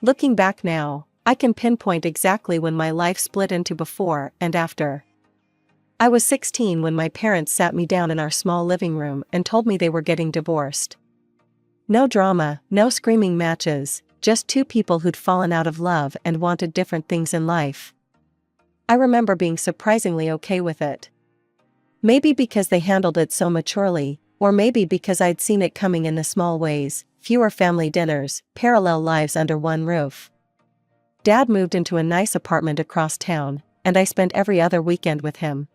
Looking back now, I can pinpoint exactly when my life split into before and after. I was 16 when my parents sat me down in our small living room and told me they were getting divorced. No drama, no screaming matches, just two people who'd fallen out of love and wanted different things in life. I remember being surprisingly okay with it. Maybe because they handled it so maturely, or maybe because I'd seen it coming in the small ways: fewer family dinners, parallel lives under one roof. Dad moved into a nice apartment across town, and I spent every other weekend with him.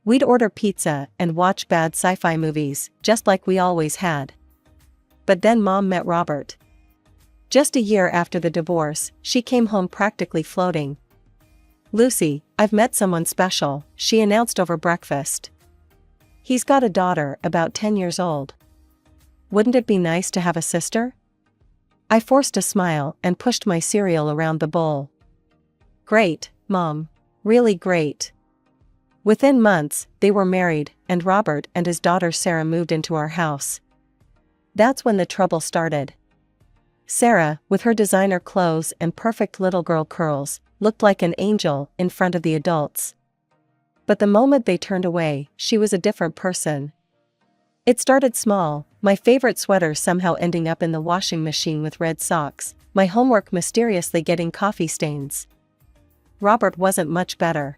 We'd order pizza and watch bad sci-fi movies, just like we always had. But then Mom met Robert. Just a year after the divorce, she came home practically floating. "Lucy, I've met someone special," she announced over breakfast. "He's got a daughter about 10 years old. Wouldn't it be nice to have a sister?" I forced a smile and pushed my cereal around the bowl. "Great, Mom. Really great." Within months, they were married, and Robert and his daughter Sarah moved into our house. That's when the trouble started. Sarah, with her designer clothes and perfect little girl curls, looked like an angel in front of the adults. But the moment they turned away, she was a different person. It started small, my favorite sweater somehow ending up in the washing machine with red socks, my homework mysteriously getting coffee stains. Robert wasn't much better.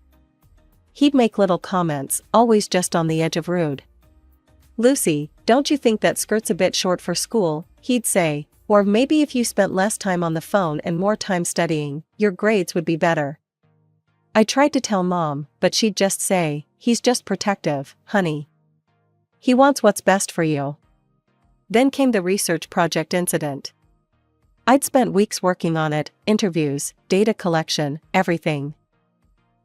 He'd make little comments, always just on the edge of rude. "Lucy, don't you think that skirt's a bit short for school?" he'd say, or "maybe if you spent less time on the phone and more time studying, your grades would be better." I tried to tell Mom, but she'd just say, "He's just protective, honey. He wants what's best for you." Then came the research project incident. I'd spent weeks working on it, interviews, data collection, everything.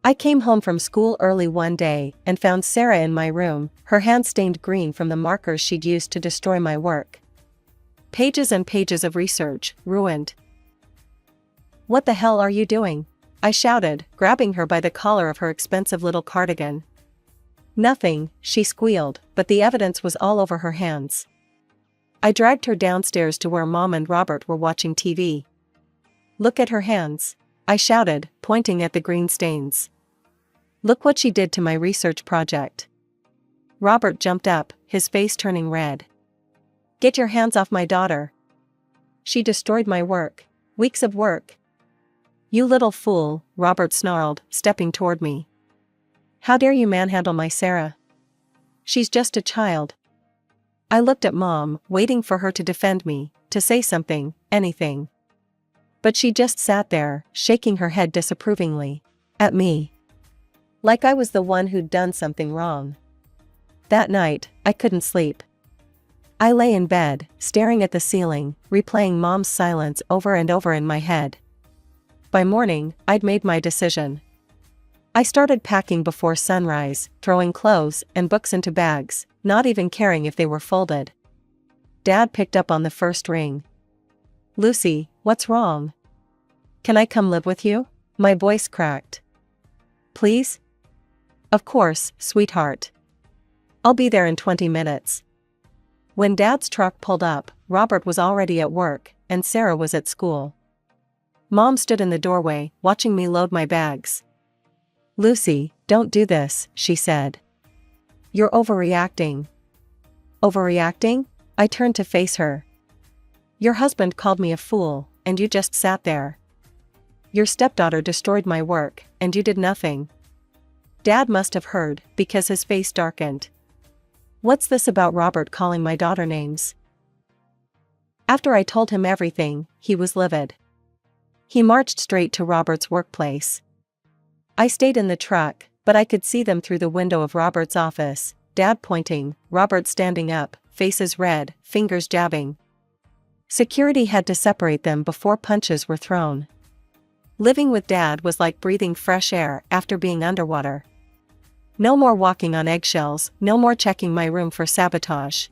I came home from school early one day and found Sarah in my room, her hands stained green from the markers she'd used to destroy my work. Pages and pages of research, ruined. "What the hell are you doing?" I shouted, grabbing her by the collar of her expensive little cardigan. "Nothing," she squealed, but the evidence was all over her hands. I dragged her downstairs to where Mom and Robert were watching TV. "Look at her hands," I shouted, pointing at the green stains. "Look what she did to my research project." Robert jumped up, his face turning red. "Get your hands off my daughter. She destroyed my work. Weeks of work." "You little fool," Robert snarled, stepping toward me. "How dare you manhandle my Sarah? She's just a child." I looked at Mom, waiting for her to defend me, to say something, anything. But she just sat there, shaking her head disapprovingly. At me. Like I was the one who'd done something wrong. That night, I couldn't sleep. I lay in bed, staring at the ceiling, replaying Mom's silence over and over in my head. By morning, I'd made my decision. I started packing before sunrise, throwing clothes and books into bags, not even caring if they were folded. Dad picked up on the first ring. "Lucy, what's wrong? Can I come live with you?" My voice cracked. "Please?" "Of course, sweetheart. I'll be there in 20 minutes. When Dad's truck pulled up, Robert was already at work, and Sarah was at school. Mom stood in the doorway, watching me load my bags. "Lucy, don't do this," she said. "You're overreacting." "Overreacting?" I turned to face her. "Your husband called me a fool, and you just sat there. Your stepdaughter destroyed my work, and you did nothing." Dad must have heard, because his face darkened. "What's this about Robert calling my daughter names?" After I told him everything, he was livid. He marched straight to Robert's workplace. I stayed in the truck, but I could see them through the window of Robert's office, Dad pointing, Robert standing up, faces red, fingers jabbing. Security had to separate them before punches were thrown. Living with Dad was like breathing fresh air after being underwater. No more walking on eggshells, no more checking my room for sabotage.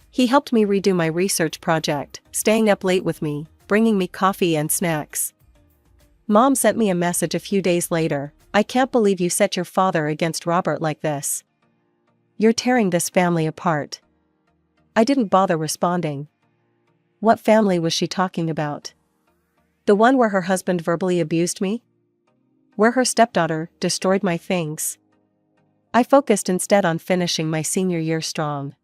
He helped me redo my research project, staying up late with me, bringing me coffee and snacks. Mom sent me a message a few days later. "I can't believe you set your father against Robert like this. You're tearing this family apart." I didn't bother responding. What family was she talking about? The one where her husband verbally abused me? Where her stepdaughter destroyed my things? I focused instead on finishing my senior year strong.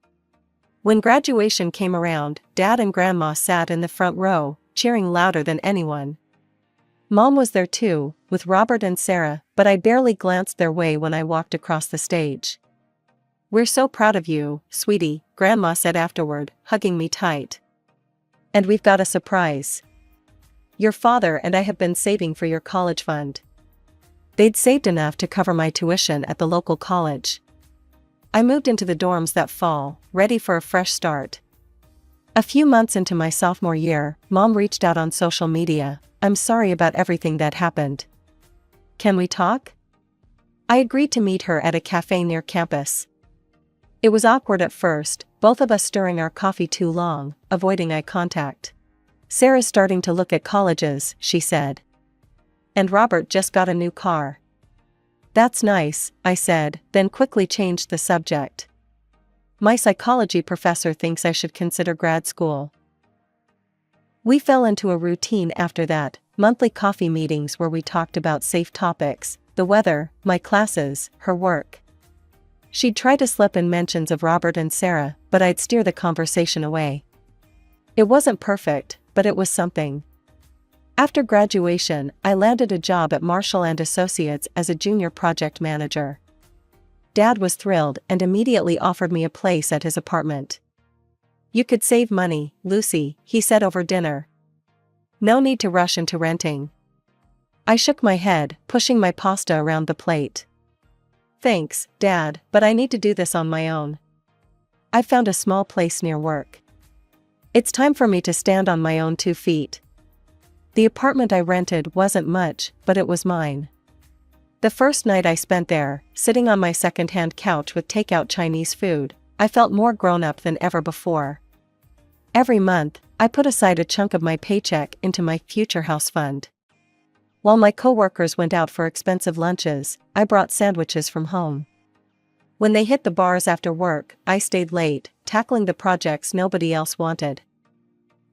When graduation came around, Dad and Grandma sat in the front row, cheering louder than anyone. Mom was there too, with Robert and Sarah, but I barely glanced their way when I walked across the stage. "We're so proud of you, sweetie," Grandma said afterward, hugging me tight. "And we've got a surprise. Your father and I have been saving for your college fund." They'd saved enough to cover my tuition at the local college. I moved into the dorms that fall, ready for a fresh start. A few months into my sophomore year, Mom reached out on social media. "I'm sorry about everything that happened. Can we talk?" I agreed to meet her at a cafe near campus. It was awkward at first, both of us stirring our coffee too long, avoiding eye contact. "Sarah's starting to look at colleges," she said. "And Robert just got a new car." "That's nice," I said, then quickly changed the subject. "My psychology professor thinks I should consider grad school." We fell into a routine after that, monthly coffee meetings where we talked about safe topics, the weather, my classes, her work. She'd try to slip in mentions of Robert and Sarah, but I'd steer the conversation away. It wasn't perfect, but it was something. After graduation, I landed a job at Marshall & Associates as a junior project manager. Dad was thrilled and immediately offered me a place at his apartment. "You could save money, Lucy," he said over dinner. "No need to rush into renting." I shook my head, pushing my pasta around the plate. "Thanks, Dad, but I need to do this on my own. I found a small place near work. It's time for me to stand on my own 2 feet." The apartment I rented wasn't much, but it was mine. The first night I spent there, sitting on my second-hand couch with takeout Chinese food, I felt more grown-up than ever before. Every month, I put aside a chunk of my paycheck into my future house fund. While my coworkers went out for expensive lunches, I brought sandwiches from home. When they hit the bars after work, I stayed late, tackling the projects nobody else wanted.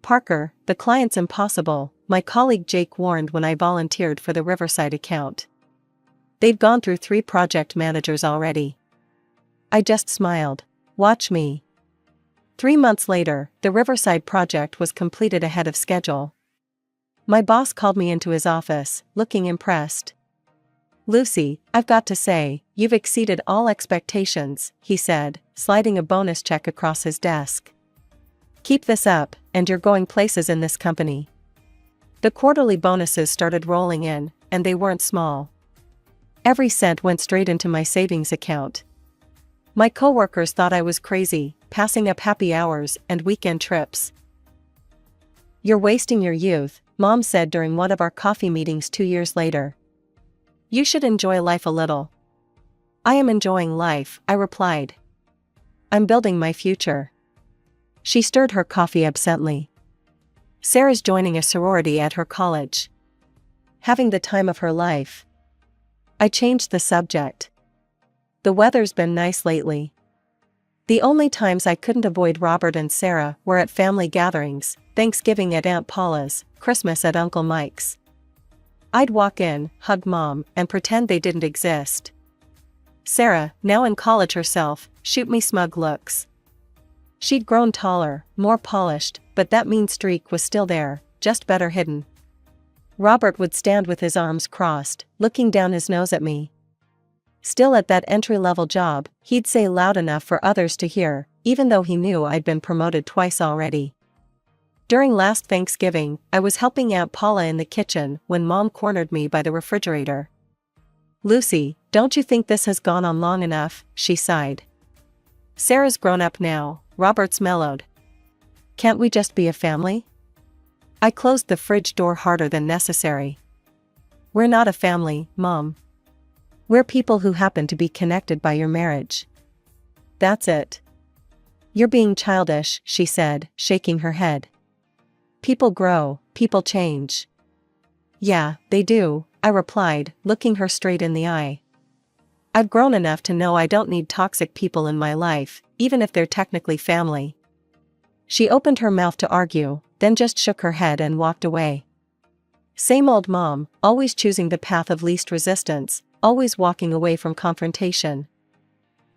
"Parker, the client's impossible," my colleague Jake warned when I volunteered for the Riverside account. They'd gone through 3 project managers already. I just smiled. "Watch me." 3 months later, the Riverside project was completed ahead of schedule. My boss called me into his office, looking impressed. "Lucy, I've got to say, you've exceeded all expectations," he said, sliding a bonus check across his desk. "Keep this up, and you're going places in this company." The quarterly bonuses started rolling in, and they weren't small. Every cent went straight into my savings account. My coworkers thought I was crazy, passing up happy hours and weekend trips. "You're wasting your youth," Mom said during one of our coffee meetings 2 years later. "You should enjoy life a little." "I am enjoying life," I replied. "I'm building my future." She stirred her coffee absently. "Sarah's joining a sorority at her college. Having the time of her life." I changed the subject. "The weather's been nice lately." The only times I couldn't avoid Robert and Sarah were at family gatherings, Thanksgiving at Aunt Paula's, Christmas at Uncle Mike's. I'd walk in, hug Mom, and pretend they didn't exist. Sarah, now in college herself, shoot me smug looks. She'd grown taller, more polished, but that mean streak was still there, just better hidden. Robert would stand with his arms crossed, looking down his nose at me. Still at that entry-level job, he'd say loud enough for others to hear, even though he knew I'd been promoted twice already. During last Thanksgiving, I was helping Aunt Paula in the kitchen when Mom cornered me by the refrigerator. "Lucy, don't you think this has gone on long enough?" she sighed. "Sarah's grown up now," Robert's mellowed. "Can't we just be a family?" I closed the fridge door harder than necessary. "We're not a family, Mom. We're people who happen to be connected by your marriage." "That's it." "You're being childish," she said, shaking her head. "People grow, people change." "Yeah, they do," I replied, looking her straight in the eye. "I've grown enough to know I don't need toxic people in my life, even if they're technically family." She opened her mouth to argue, then just shook her head and walked away. Same old mom, always choosing the path of least resistance, always walking away from confrontation.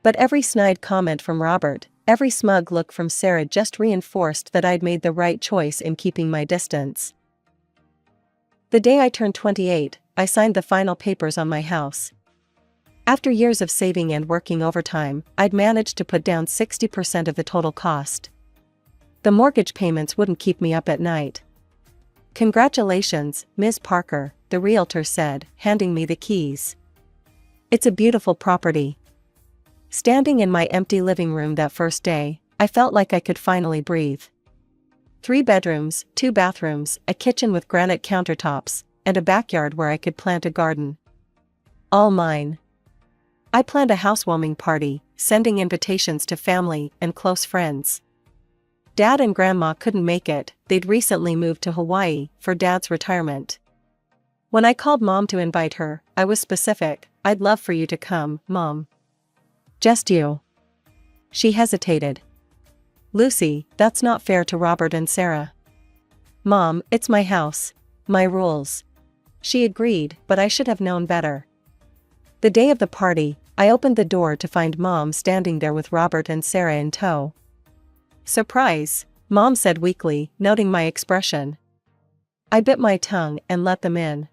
But every snide comment from Robert, every smug look from Sarah just reinforced that I'd made the right choice in keeping my distance. The day I turned 28, I signed the final papers on my house. After years of saving and working overtime, I'd managed to put down 60% of the total cost. The mortgage payments wouldn't keep me up at night. "Congratulations, Ms. Parker," the realtor said, handing me the keys. "It's a beautiful property." Standing in my empty living room that first day, I felt like I could finally breathe. 3 bedrooms, 2 bathrooms, a kitchen with granite countertops, and a backyard where I could plant a garden. All mine. I planned a housewarming party, sending invitations to family and close friends. Dad and Grandma couldn't make it, they'd recently moved to Hawaii for Dad's retirement. When I called Mom to invite her, I was specific. "I'd love for you to come, Mom." "Just you?" She hesitated. "Lucy, that's not fair to Robert and Sarah." "Mom, it's my house. My rules." She agreed, but I should have known better. The day of the party, I opened the door to find Mom standing there with Robert and Sarah in tow. "Surprise," Mom said weakly, noting my expression. I bit my tongue and let them in.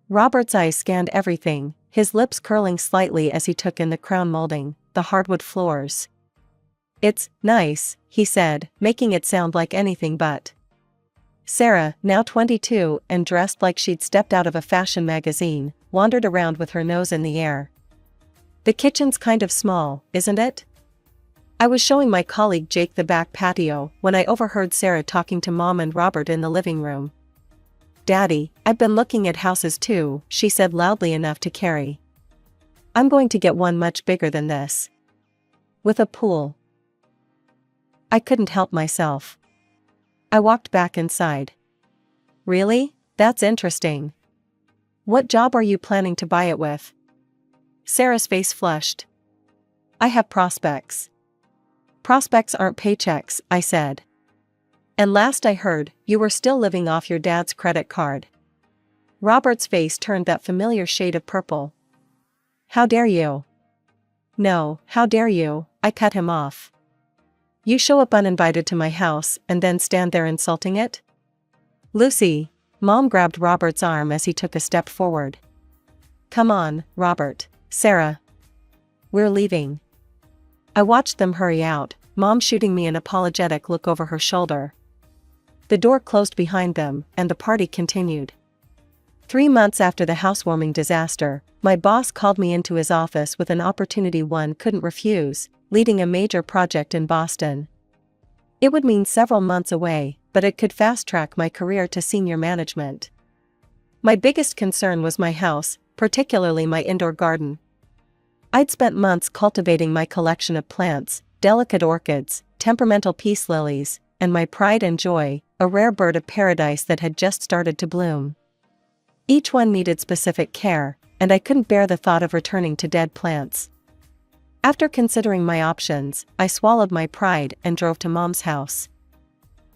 Robert's eyes scanned everything, his lips curling slightly as he took in the crown molding, the hardwood floors. "It's nice," he said, making it sound like anything but. Sarah, now 22 and dressed like she'd stepped out of a fashion magazine, wandered around with her nose in the air. "The kitchen's kind of small, isn't it?" I was showing my colleague Jake the back patio when I overheard Sarah talking to Mom and Robert in the living room. "Daddy, I've been looking at houses too," she said loudly enough to carry. "I'm going to get one much bigger than this. With a pool." I couldn't help myself. I walked back inside. "Really? That's interesting. What job are you planning to buy it with?" Sarah's face flushed. "I have prospects." "Prospects aren't paychecks," I said. "And last I heard, you were still living off your dad's credit card." Robert's face turned that familiar shade of purple. "How dare you?" "No, how dare you?" I cut him off. "You show up uninvited to my house and then stand there insulting it?" "Lucy," Mom grabbed Robert's arm as he took a step forward. "Come on, Robert, Sarah. We're leaving." I watched them hurry out, Mom shooting me an apologetic look over her shoulder. The door closed behind them, and the party continued. 3 months after the housewarming disaster, my boss called me into his office with an opportunity one couldn't refuse, leading a major project in Boston. It would mean several months away, but it could fast-track my career to senior management. My biggest concern was my house, particularly my indoor garden. I'd spent months cultivating my collection of plants, delicate orchids, temperamental peace lilies, and my pride and joy, a rare bird of paradise that had just started to bloom. Each one needed specific care, and I couldn't bear the thought of returning to dead plants. After considering my options, I swallowed my pride and drove to Mom's house.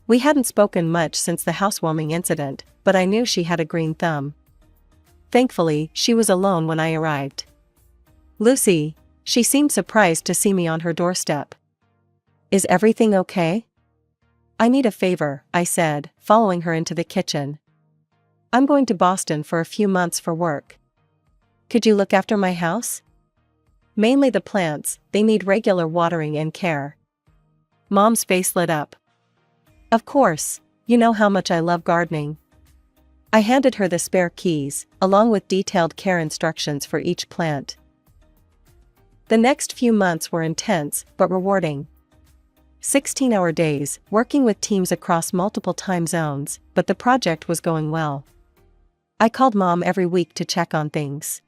We hadn't spoken much since the housewarming incident, but I knew she had a green thumb. Thankfully, she was alone when I arrived. "Lucy," she seemed surprised to see me on her doorstep. "Is everything okay?" "I need a favor," I said, following her into the kitchen. "I'm going to Boston for a few months for work. Could you look after my house?" "Mainly the plants, they need regular watering and care." Mom's face lit up. "Of course, you know how much I love gardening." I handed her the spare keys, along with detailed care instructions for each plant. The next few months were intense, but rewarding. 16-hour days, working with teams across multiple time zones, but the project was going well. I called Mom every week to check on things.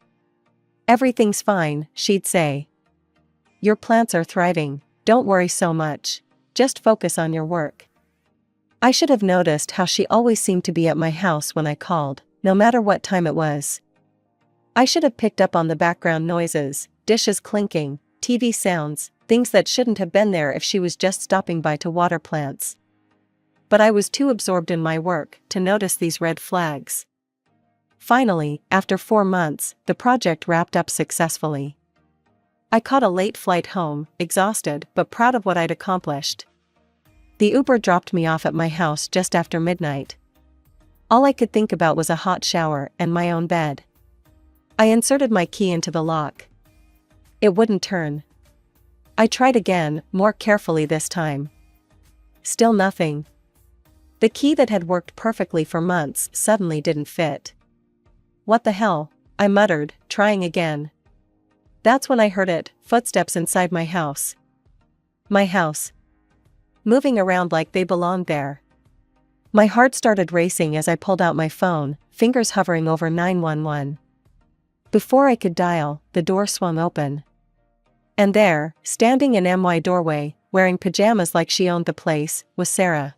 "Everything's fine," she'd say. "Your plants are thriving, don't worry so much. Just focus on your work." I should have noticed how she always seemed to be at my house when I called, no matter what time it was. I should have picked up on the background noises, dishes clinking, TV sounds, things that shouldn't have been there if she was just stopping by to water plants. But I was too absorbed in my work to notice these red flags. Finally, after 4 months, the project wrapped up successfully. I caught a late flight home, exhausted but proud of what I'd accomplished. The Uber dropped me off at my house just after midnight. All I could think about was a hot shower and my own bed. I inserted my key into the lock. It wouldn't turn. I tried again, more carefully this time. Still nothing. The key that had worked perfectly for months suddenly didn't fit. What the hell? I muttered, trying again. That's when I heard it, footsteps inside my house. My house. Moving around like they belonged there. My heart started racing as I pulled out my phone, fingers hovering over 911. Before I could dial, the door swung open. And there, standing in my doorway, wearing pajamas like she owned the place, was Sarah.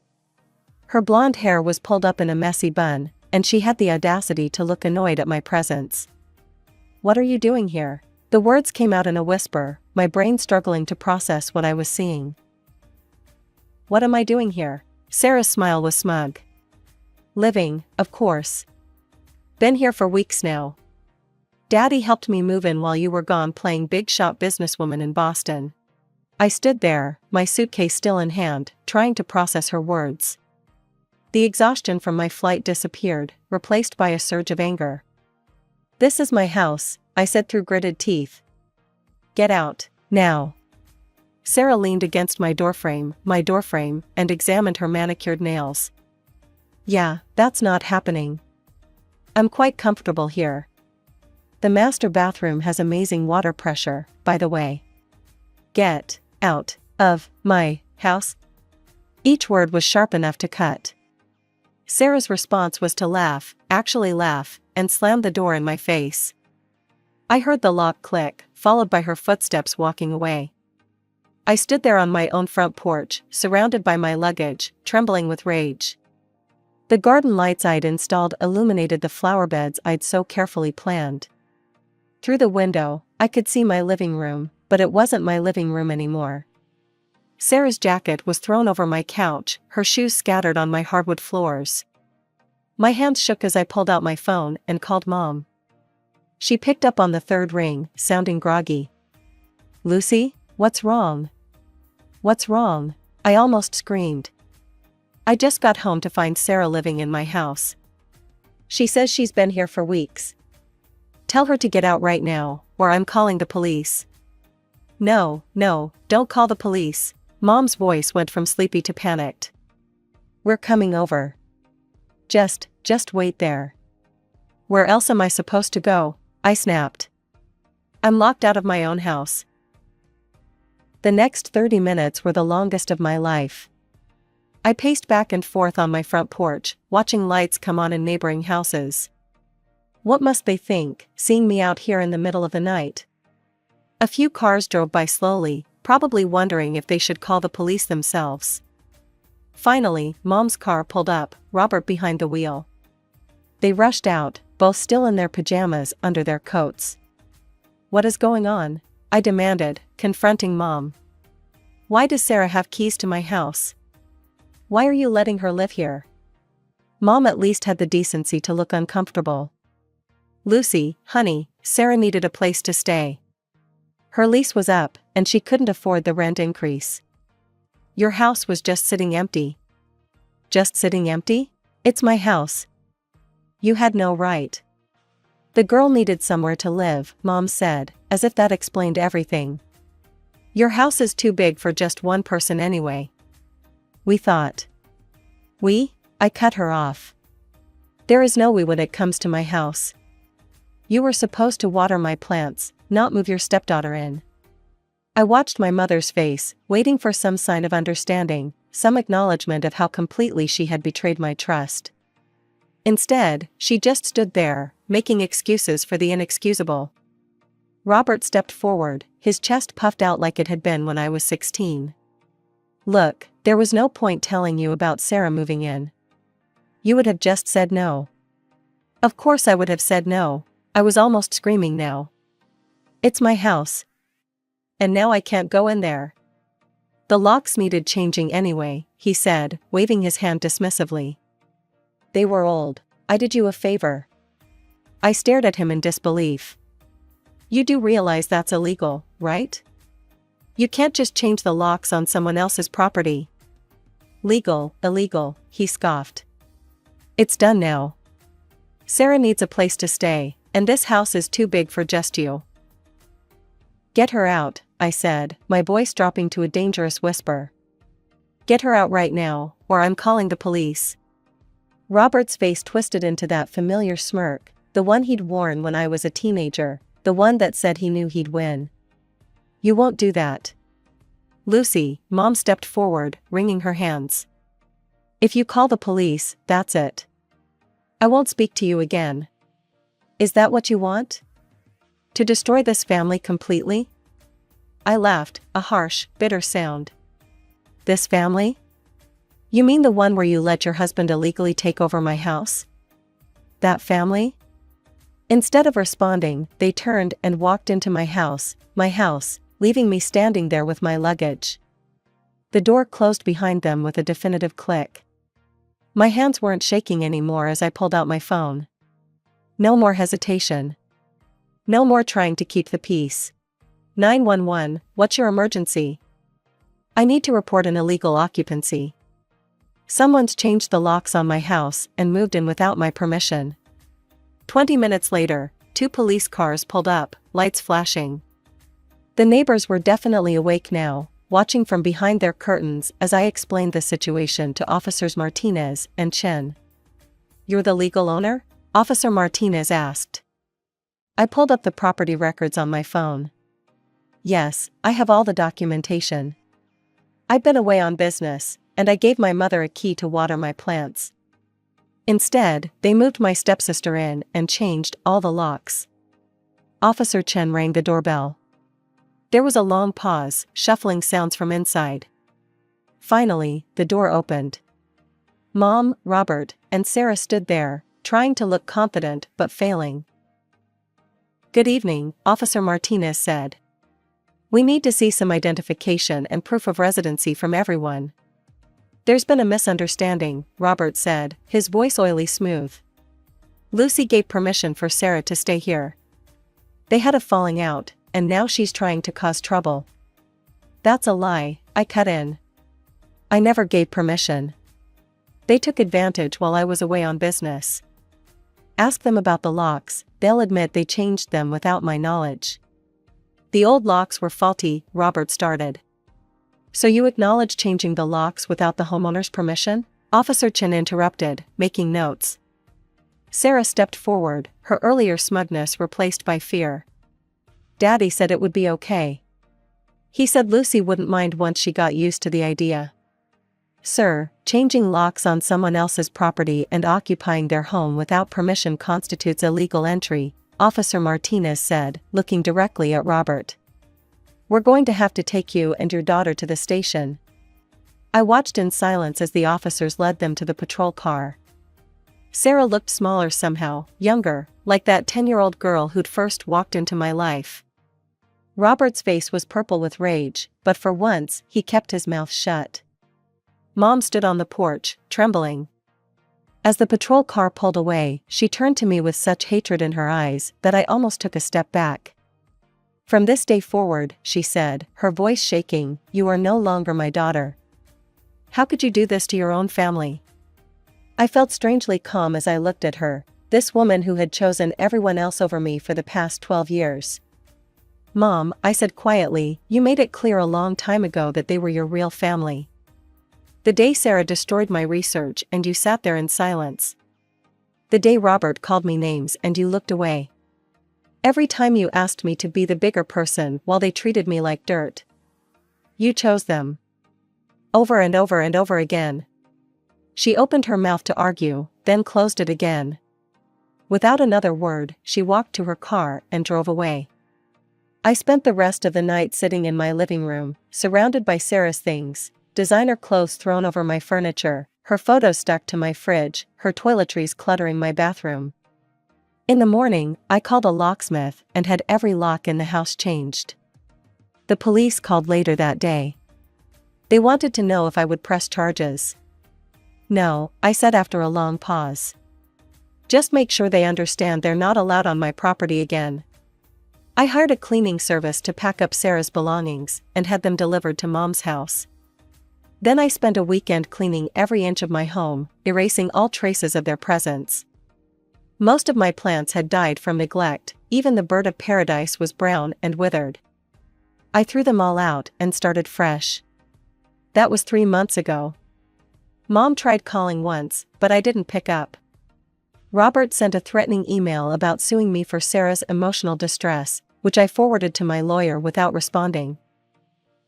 Her blonde hair was pulled up in a messy bun, and she had the audacity to look annoyed at my presence. "What are you doing here?" The words came out in a whisper, my brain struggling to process what I was seeing. "What am I doing here?" Sarah's smile was smug. "Living, of course. Been here for weeks now. Daddy helped me move in while you were gone playing big shot businesswoman in Boston." I stood there, my suitcase still in hand, trying to process her words. The exhaustion from my flight disappeared, replaced by a surge of anger. "This is my house," I said through gritted teeth. "Get out, now." Sarah leaned against my doorframe, and examined her manicured nails. "Yeah, that's not happening. I'm quite comfortable here. The master bathroom has amazing water pressure, by the way. Get out of my house." Each word was sharp enough to cut. Sarah's response was to laugh, actually laugh, and slam the door in my face. I heard the lock click, followed by her footsteps walking away. I stood there on my own front porch, surrounded by my luggage, trembling with rage. The garden lights I'd installed illuminated the flower beds I'd so carefully planned. Through the window, I could see my living room, but it wasn't my living room anymore. Sarah's jacket was thrown over my couch, her shoes scattered on my hardwood floors. My hands shook as I pulled out my phone and called Mom. She picked up on the third ring, sounding groggy. "Lucy, what's wrong?" "What's wrong?" I almost screamed. "I just got home to find Sarah living in my house. She says she's been here for weeks. Tell her to get out right now, or I'm calling the police." No, don't call the police." Mom's voice went from sleepy to panicked. "We're coming over. Just wait there." "Where else am I supposed to go?" I snapped. "I'm locked out of my own house." The next 30 minutes were the longest of my life. I paced back and forth on my front porch, watching lights come on in neighboring houses. What must they think, seeing me out here in the middle of the night? A few cars drove by slowly, probably wondering if they should call the police themselves. Finally, Mom's car pulled up, Robert behind the wheel. They rushed out, both still in their pajamas under their coats. "What is going on?" I demanded, confronting Mom. "Why does Sarah have keys to my house? Why are you letting her live here?" Mom at least had the decency to look uncomfortable. "Lucy, honey, Sarah needed a place to stay. Her lease was up, and she couldn't afford the rent increase. Your house was just sitting empty." "Just sitting empty? It's my house. You had no right." "The girl needed somewhere to live," Mom said, as if that explained everything. "Your house is too big for just one person anyway." "We thought." "We?" I cut her off. "There is no we when it comes to my house. You were supposed to water my plants, not move your stepdaughter in." I watched my mother's face, waiting for some sign of understanding, some acknowledgement of how completely she had betrayed my trust. Instead, she just stood there, making excuses for the inexcusable. Robert stepped forward, his chest puffed out like it had been when I was 16. "Look, there was no point telling you about Sarah moving in. You would have just said no." Of course I would have said no. I was almost screaming now. "It's my house. And now I can't go in there." "The locks needed changing anyway," he said, waving his hand dismissively. "They were old. I did you a favor." I stared at him in disbelief. You do realize that's illegal, right? You can't just change the locks on someone else's property. Legal, illegal, he scoffed. It's done now. Sarah needs a place to stay, and this house is too big for just you. Get her out, I said, my voice dropping to a dangerous whisper. Get her out right now, or I'm calling the police. Robert's face twisted into that familiar smirk, the one he'd worn when I was a teenager, the one that said he knew he'd win. You won't do that. Lucy, Mom stepped forward, wringing her hands. If you call the police, that's it. I won't speak to you again. Is that what you want? To destroy this family completely? I laughed, a harsh, bitter sound. This family? You mean the one where you let your husband illegally take over my house? That family? Instead of responding, they turned and walked into my house, leaving me standing there with my luggage. The door closed behind them with a definitive click. My hands weren't shaking anymore as I pulled out my phone. No more hesitation. No more trying to keep the peace. 911, what's your emergency? I need to report an illegal occupancy. Someone's changed the locks on my house and moved in without my permission. 20 minutes later, 2 police cars pulled up, lights flashing. The neighbors were definitely awake now, watching from behind their curtains as I explained the situation to Officers Martinez and Chen. You're the legal owner? Officer Martinez asked. I pulled up the property records on my phone. Yes, I have all the documentation. I'd been away on business, and I gave my mother a key to water my plants. Instead, they moved my stepsister in and changed all the locks. Officer Chen rang the doorbell. There was a long pause, shuffling sounds from inside. Finally, the door opened. Mom, Robert, and Sarah stood there, trying to look confident but failing. Good evening, Officer Martinez said. We need to see some identification and proof of residency from everyone. There's been a misunderstanding, Robert said, his voice oily smooth. Lucy gave permission for Sarah to stay here. They had a falling out, and now she's trying to cause trouble. That's a lie, I cut in. I never gave permission. They took advantage while I was away on business. Ask them about the locks, they'll admit they changed them without my knowledge. The old locks were faulty, Robert started. So you acknowledge changing the locks without the homeowner's permission? Officer Chen interrupted, making notes. Sarah stepped forward, her earlier smugness replaced by fear. Daddy said it would be okay. He said Lucy wouldn't mind once she got used to the idea. Sir, changing locks on someone else's property and occupying their home without permission constitutes illegal entry, Officer Martinez said, looking directly at Robert. We're going to have to take you and your daughter to the station. I watched in silence as the officers led them to the patrol car. Sarah looked smaller somehow, younger, like that 10-year-old girl who'd first walked into my life. Robert's face was purple with rage, but for once, he kept his mouth shut. Mom stood on the porch, trembling. As the patrol car pulled away, she turned to me with such hatred in her eyes that I almost took a step back. From this day forward, she said, her voice shaking, you are no longer my daughter. How could you do this to your own family? I felt strangely calm as I looked at her, this woman who had chosen everyone else over me for the past 12 years. Mom, I said quietly, you made it clear a long time ago that they were your real family. The day Sarah destroyed my research and you sat there in silence. The day Robert called me names and you looked away. Every time you asked me to be the bigger person while they treated me like dirt. You chose them. Over and over and over again. She opened her mouth to argue, then closed it again. Without another word, she walked to her car and drove away. I spent the rest of the night sitting in my living room, surrounded by Sarah's things, designer clothes thrown over my furniture, her photos stuck to my fridge, her toiletries cluttering my bathroom. In the morning, I called a locksmith and had every lock in the house changed. The police called later that day. They wanted to know if I would press charges. No, I said after a long pause. Just make sure they understand they're not allowed on my property again. I hired a cleaning service to pack up Sarah's belongings and had them delivered to Mom's house. Then I spent a weekend cleaning every inch of my home, erasing all traces of their presence. Most of my plants had died from neglect, even the bird of paradise was brown and withered. I threw them all out and started fresh. That was 3 months ago. Mom tried calling once, but I didn't pick up. Robert sent a threatening email about suing me for Sarah's emotional distress, which I forwarded to my lawyer without responding.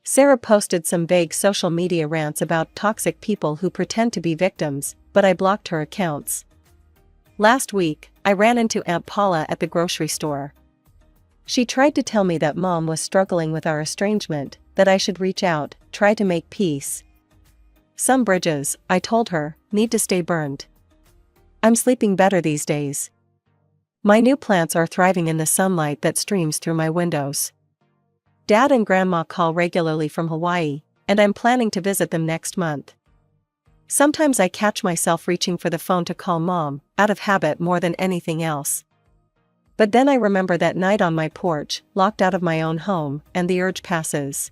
Sarah posted some vague social media rants about toxic people who pretend to be victims, but I blocked her accounts. Last week, I ran into Aunt Paula at the grocery store. She tried to tell me that Mom was struggling with our estrangement, that I should reach out, try to make peace. Some bridges, I told her, need to stay burned. I'm sleeping better these days. My new plants are thriving in the sunlight that streams through my windows. Dad and Grandma call regularly from Hawaii, and I'm planning to visit them next month. Sometimes I catch myself reaching for the phone to call Mom, out of habit more than anything else. But then I remember that night on my porch, locked out of my own home, and the urge passes.